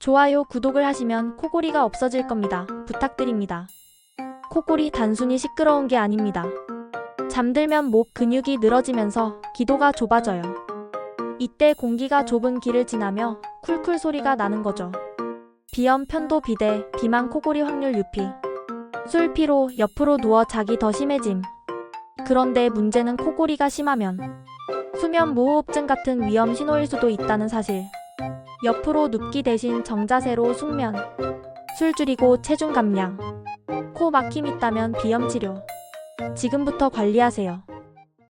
좋아요, 구독을 하시면 코골이가 없어질 겁니다. 부탁드립니다. 코골이 단순히 시끄러운 게 아닙니다. 잠들면 목 근육이 늘어지면서 기도가 좁아져요. 이때 공기가 좁은 길을 지나며 쿨쿨 소리가 나는 거죠. 비염, 편도, 비대, 비만, 코골이 확률 유피. 술, 피로, 옆으로 누워 자기 더 심해짐. 그런데 문제는 코골이가 심하면 수면 무호흡증 같은 위험 신호일 수도 있다는 사실. 옆으로 눕기 대신 정자세로 숙면, 술 줄이고 체중 감량, 코 막힘 있다면 비염 치료. 지금부터 관리하세요.